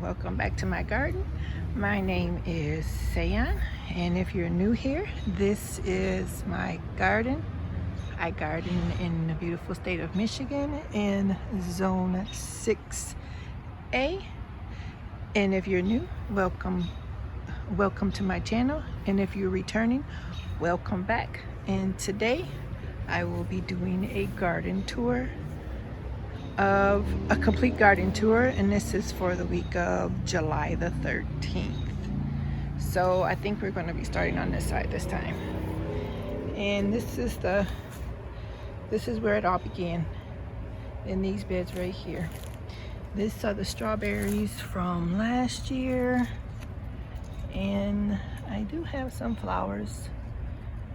welcome back to my garden. My name is Sayan, and if you're new here, this is my garden. I garden in the beautiful state of Michigan in zone 6A. And if you're new, welcome to my channel, and if you're returning, welcome back. And today I will be doing a garden tour, of a complete garden tour, and this is for the week of July the 13th. So I think we're going to be starting on this side this time. And this is where it all began, in these beds right here. These are the strawberries from last year, and I do have some flowers.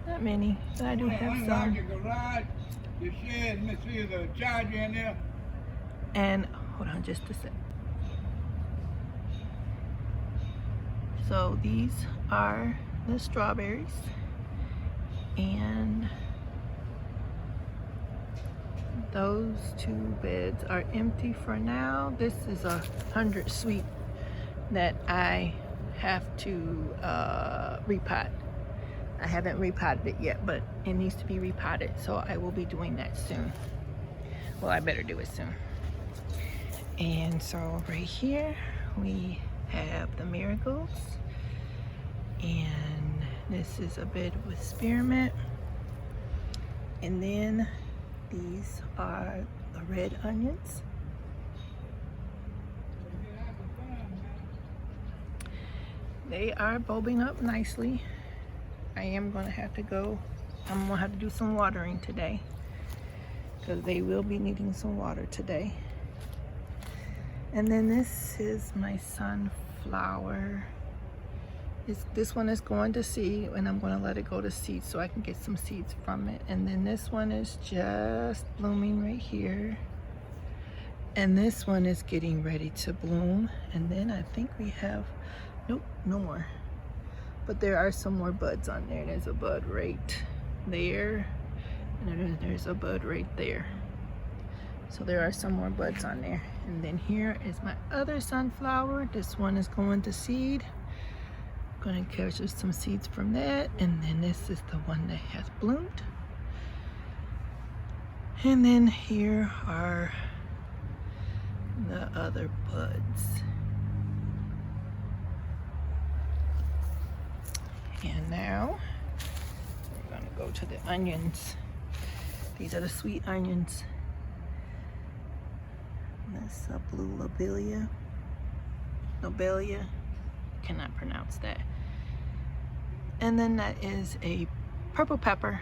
Not many, but I do have some. The shed, let me see the charger in there. And hold on just a sec. So these are the strawberries, and those two beds are empty for now. This is a 100 sweet that I have to repot. I haven't repotted it yet, but it needs to be repotted, so I will be doing that soon. Well, I better do it soon. And so right here we have the marigolds, and this is a bed with spearmint, and then these are the red onions. They are bulbing up nicely. I am going to have to go, I'm going to have to do some watering today, because they will be needing some water today. And then this is my sunflower. This one is going to seed, and I'm going to let it go to seed so I can get some seeds from it. And then this one is just blooming right here. And this one is getting ready to bloom. And then I think we have, nope, no more. But there are some more buds on there. There's a bud right there, and there's a bud right there. So there are some more buds on there. And then here is my other sunflower. This one is going to seed. I'm going to catch some seeds from that. And then this is the one that has bloomed. And then here are the other buds. And now we're going to go to the onions. These are the sweet onions. That's a blue lobelia. Cannot pronounce that. And then that is a purple pepper.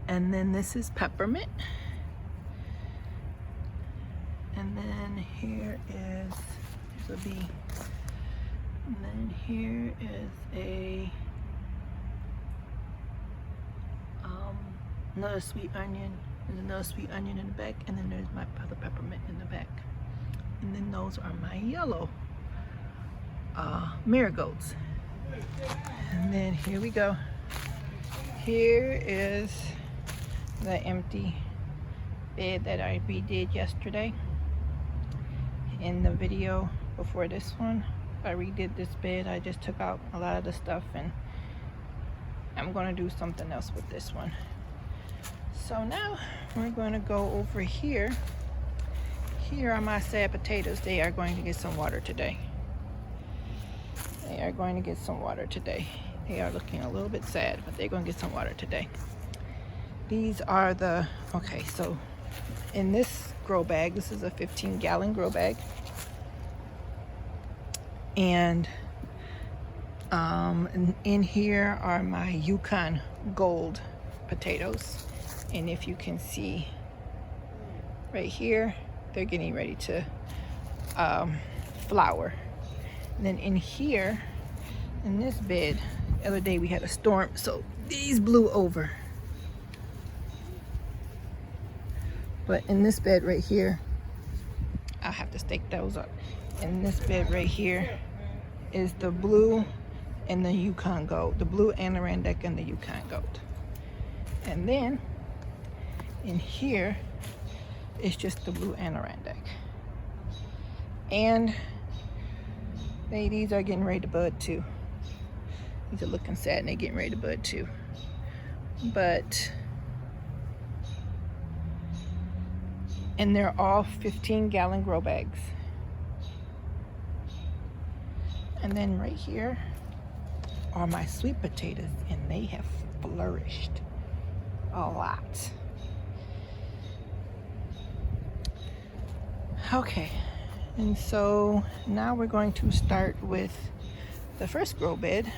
And then this is peppermint. And then here is, there's a bee. And then here is another sweet onion. There's another sweet onion in the back, and then there's my other peppermint in the back. And then those are my yellow marigolds. And then here we go. Here is the empty bed that I redid yesterday. In the video before this one, I redid this bed. I just took out a lot of the stuff, and I'm going to do something else with this one. So now we're going to go over here. Here are my sad potatoes. They are going to get some water today. They are going to get some water today. They are looking a little bit sad, but they're going to get some water today. These are the, okay, so in this grow bag, this is a 15-gallon grow bag. And in here are my Yukon Gold potatoes. And if you can see right here, they're getting ready to flower. And then in here, in this bed, the other day we had a storm, so these blew over. But in this bed right here, I'll have to stake those up. In this bed right here is the blue and the Yukon Gold, the blue Adirondack and the Yukon Gold. And then in here is just the blue Adirondack. And These are getting ready to bud too. These are looking sad and they're getting ready to bud too. But, and they're all 15-gallon grow bags. And then right here are my sweet potatoes, and they have flourished a lot. Okay, and so now we're going to start with the first grow bed.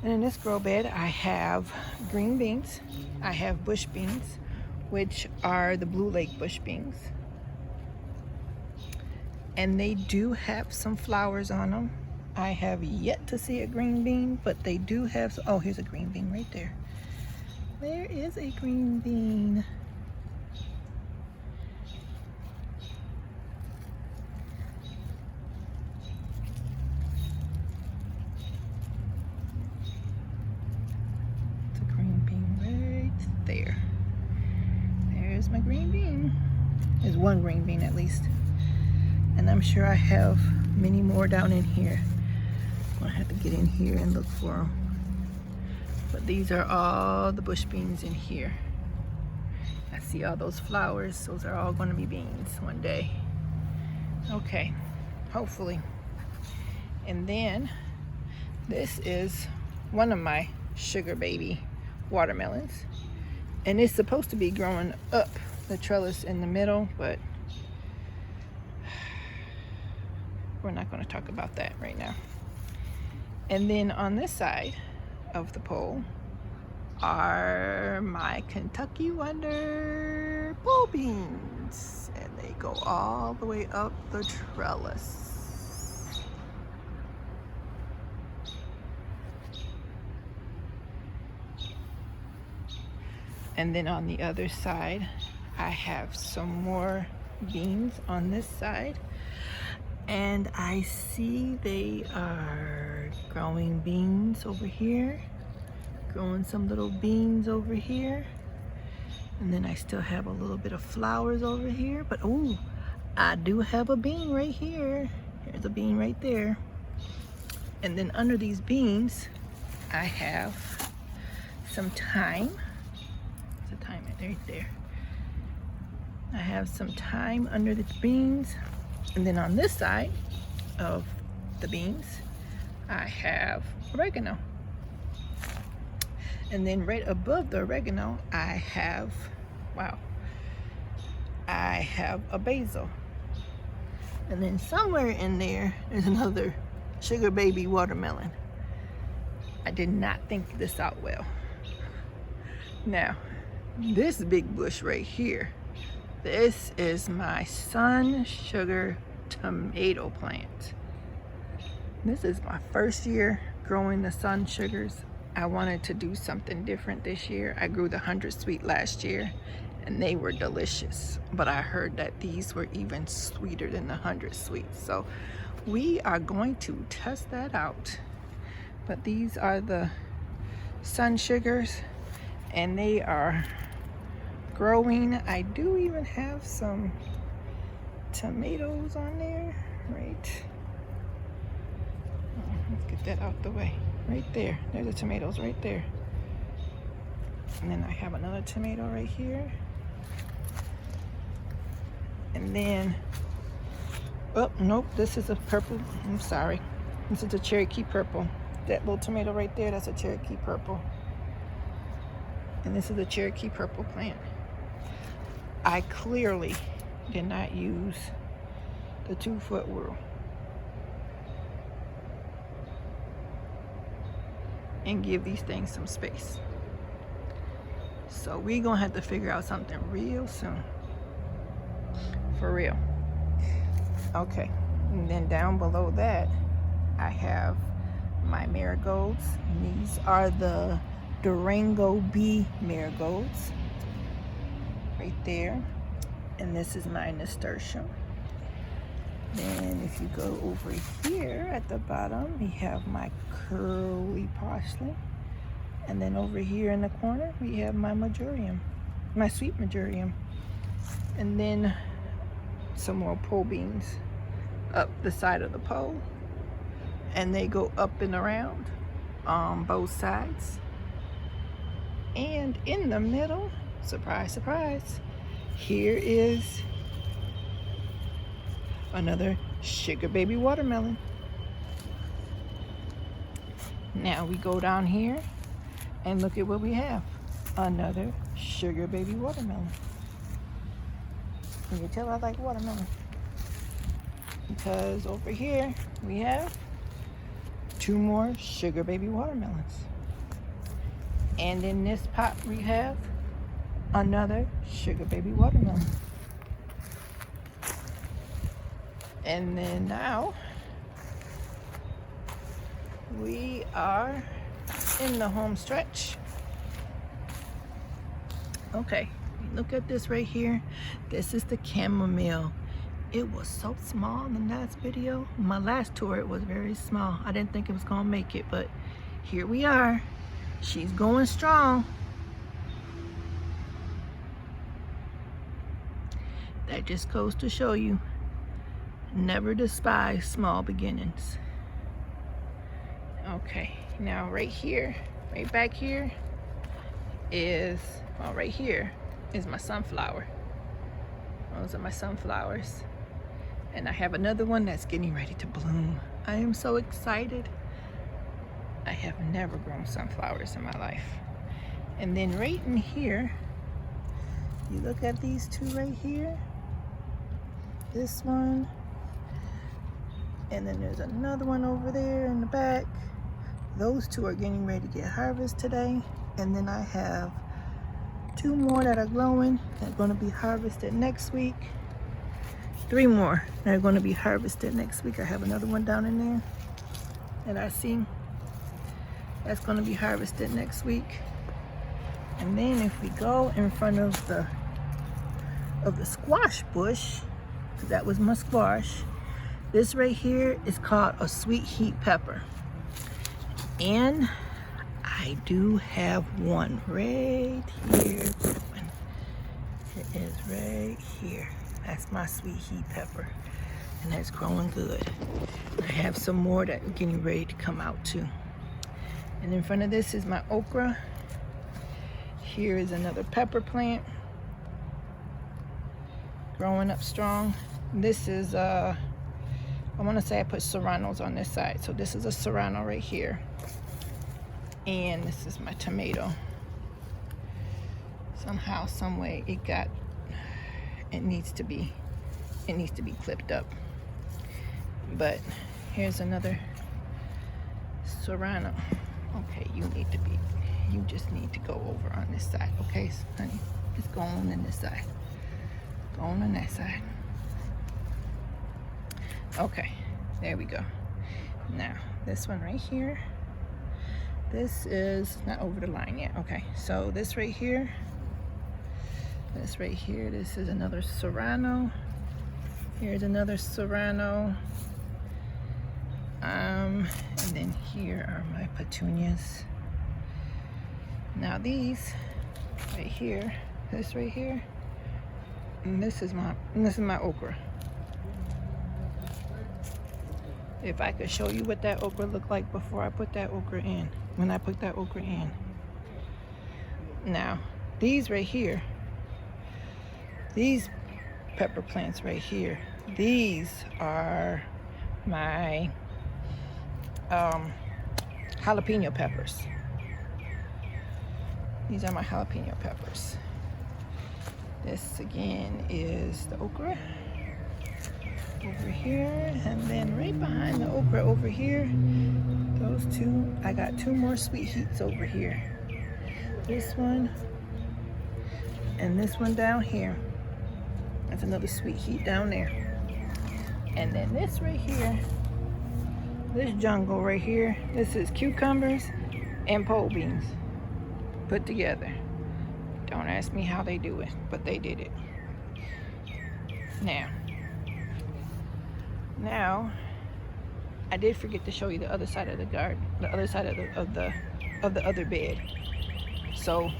And in this grow bed, I have green beans. I have bush beans, which are the Blue Lake bush beans. And they do have some flowers on them. I have yet to see a green bean, but they do have, oh, here's a green bean right there. There is a green bean. It's a green bean right there. There's my green bean. There's one green bean at least. And I'm sure I have many more down in here. I'm gonna have to get in here and look for them. But these are all the bush beans in here. I see all those flowers. Those are all gonna be beans one day. Okay, hopefully. And then this is one of my sugar baby watermelons. And it's supposed to be growing up the trellis in the middle, but we're not going to talk about that right now. And then on this side of the pole are my Kentucky Wonder pole beans, and they go all the way up the trellis. And then on the other side, I have some more beans on this side. And I see they are growing beans over here, growing some little beans over here. And then I still have a little bit of flowers over here, but oh, I do have a bean right here. Here's a bean right there. And then under these beans, I have some thyme. There's a thyme right there. I have some thyme under the beans. And then on this side of the beans, I have oregano. And then right above the oregano, I have, wow, I have a basil. And then somewhere in there, there's another sugar baby watermelon. I did not think this out well. Now, this big bush right here, this is my sun sugar tomato plant. This is my first year growing the sun sugars. I wanted to do something different this year. I grew the 100 sweet last year and they were delicious, but I heard that these were even sweeter than the 100 sweet. So we are going to test that out. But these are the sun sugars and they are growing. I do even have some tomatoes on there, right? Let's get that out the way. Right there, there's the tomatoes right there. And then I have another tomato right here. And then, oh, nope, this is a purple, I'm sorry. This is a Cherokee purple. That little tomato right there, that's a Cherokee purple. And this is a Cherokee purple plant. I clearly did not use the 2-foot rule. And give these things some space. So we're gonna have to figure out something real soon. For real. Okay, and then down below that, I have my marigolds. And these are the Durango Bee marigolds. Right there. And this is my nasturtium. Then if you go over here at the bottom, we have my curly parsley. And then over here in the corner, we have my marjoram, my sweet marjoram. And then some more pole beans up the side of the pole, and they go up and around on both sides. And in the middle, surprise, surprise, here is another sugar baby watermelon. Now we go down here and look at what we have. Another sugar baby watermelon. You can tell I like watermelon, because over here we have 2 more sugar baby watermelons. And in this pot we have another sugar baby watermelon. And then now we are in the home stretch. Okay, look at this right here. This is the chamomile. It was so small in the last video. My last tour, it was very small. I didn't think it was gonna make it, but here we are. She's going strong. That just goes to show you, never despise small beginnings. Okay, now right here, right back here is, well, right here is my sunflower. Those are my sunflowers. And I have another one that's getting ready to bloom. I am so excited. I have never grown sunflowers in my life. And then right in here, you look at these 2 right here. This one, and then there's another one over there in the back. Those 2 are getting ready to get harvested today. And then I have 2 more that are growing that are going to be harvested next week. 3 more that are going to be harvested next week. I have another one down in there that I see that's going to be harvested next week. And then if we go in front of the squash bush, that was my squash, this right here is called a sweet heat pepper. And I do have one right here. It is right here. That's my sweet heat pepper, and that's growing good. I have some more that are getting ready to come out too. And in front of this is my okra. Here is another pepper plant growing up strong. This is I want to say I put serranos on this side, so this is a serrano right here. And this is my tomato. Somehow, some way, it needs to be clipped up. But here's another serrano. Okay, you just need to go over on this side, okay, honey? Just go on this side. Go on that side. Okay, there we go. Now, this one right here, this is not over the line yet. Okay, so this right here, this is another serrano. Here's another serrano. And then here are my petunias. Now these right here, this right here, and this is my okra. If I could show you what that okra looked like before I put that okra in, when I put that okra in. Now, these right here, these pepper plants right here, these are my jalapeno peppers. These are my jalapeno peppers. This again is the okra over here, and then right behind the okra over here, those 2, I got 2 more sweet heats over here. This one and this one down here. That's another sweet heat down there. And then this right here, this jungle right here, this is cucumbers and pole beans put together. Don't ask me how they do it, but they did it. Now, I did forget to show you the other side of the garden, the other side of the other bed. So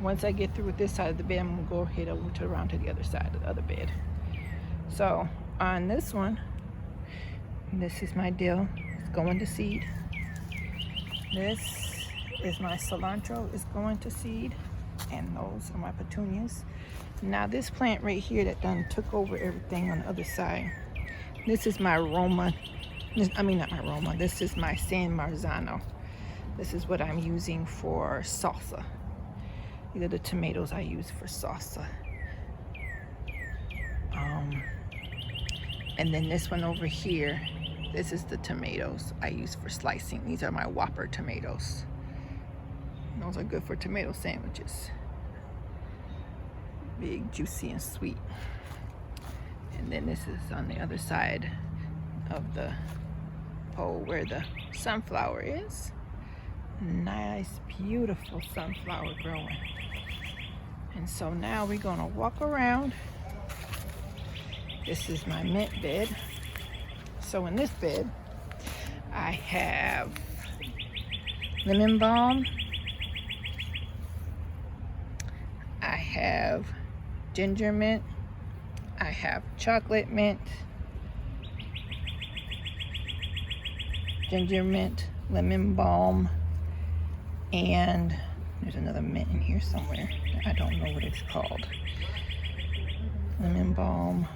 once I get through with this side of the bed, I'm gonna go ahead over around to the other side of the other bed. So on this one, This is my dill. It's going to seed. This is my cilantro. It's going to seed. And those are my petunias. Now this plant right here that done took over everything on the other side. This is my Roma. I mean, not my Roma. This is my San Marzano. This is what I'm using for salsa. These are the tomatoes I use for salsa. And then this one over here, this is the tomatoes I use for slicing. These are my Whopper tomatoes. Those are good for tomato sandwiches. Big, juicy, and sweet. And then this is on the other side of the pole where the sunflower is. Nice, beautiful sunflower growing. And so now we're gonna walk around. This is my mint bed. So in this bed, I have lemon balm. I have ginger mint. I have chocolate mint, ginger mint, lemon balm, and there's another mint in here somewhere. I don't know what it's called. Lemon balm.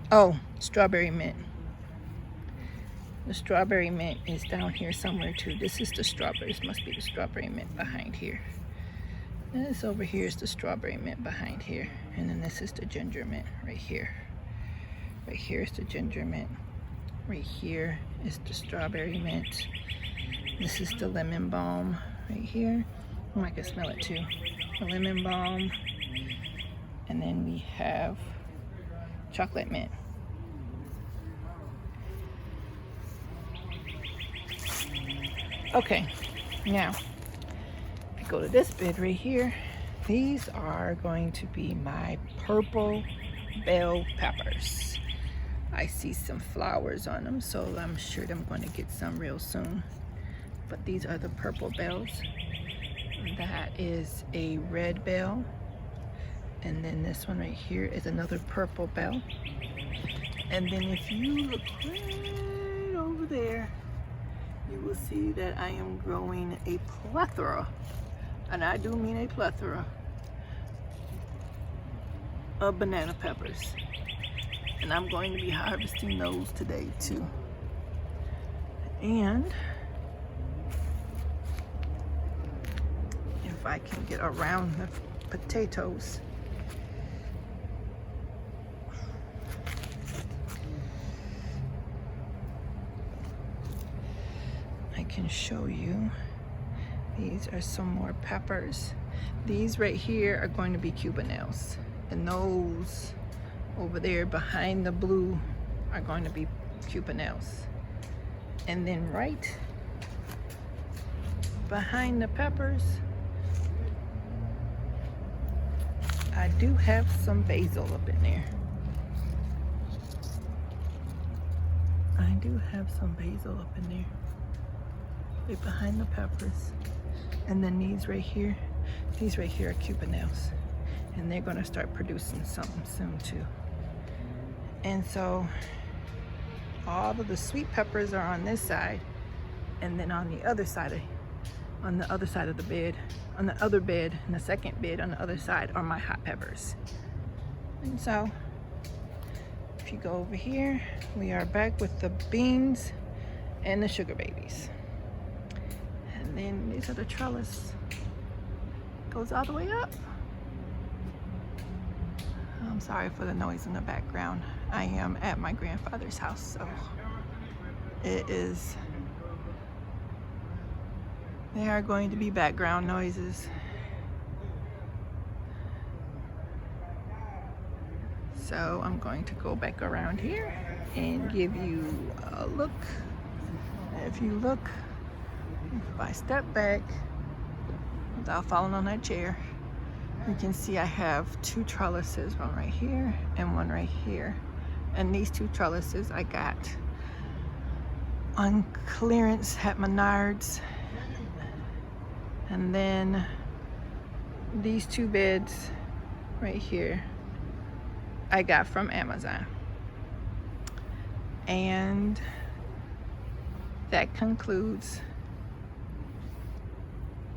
Oh, strawberry mint. The strawberry mint is down here somewhere too. This is the strawberry. This must be the strawberry mint behind here. And this over here is the strawberry mint behind here. And then this is the ginger mint right here. Right here is the ginger mint. Right here is the strawberry mint. This is the lemon balm right here. Oh, I can smell it too. The lemon balm. And then we have chocolate mint. Okay, now if you go to this bed right here, these are going to be my purple bell peppers. I see some flowers on them, so I'm sure I'm going to get some real soon. But these are the purple bells. That is a red bell. And then this one right here is another purple bell. And then if you look right over there, you will see that I am growing a plethora, and I do mean a plethora, of banana peppers. And I'm going to be harvesting those today too. And if I can get around the potatoes, I can show you. These are some more peppers. These right here are going to be Cubanelles, and those over there behind the blue are going to be Cubanelles. And then right behind the peppers, I do have some basil up in there. I do have some basil up in there. Right behind the peppers. And then these right here are Cubanelles. And they're gonna start producing something soon too. And so all of the sweet peppers are on this side, and then on the other side of the bed, on the other bed, and the second bed on the other side are my hot peppers. And so if you go over here, we are back with the beans and the sugar babies. And then these are the trellis. Goes all the way up. I'm sorry for the noise in the background. I am at my grandfather's house, so it is, there are going to be background noises. So I'm going to go back around here and give you a look. If you look, if I step back without falling on that chair, you can see I have two trellises, one right here and one right here. And these two trellises I got on clearance at Menards. And then these two beds right here I got from Amazon. And that concludes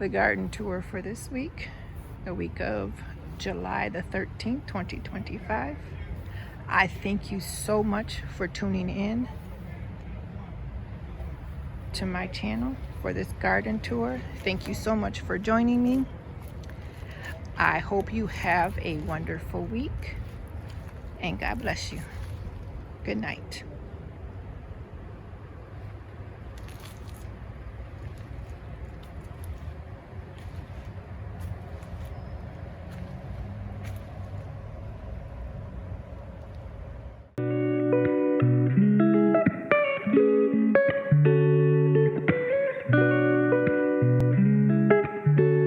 the garden tour for this week, the week of July the 13th, 2025. I thank you so much for tuning in to my channel for this garden tour. Thank you so much for joining me. I hope you have a wonderful week, and God bless you. Good night.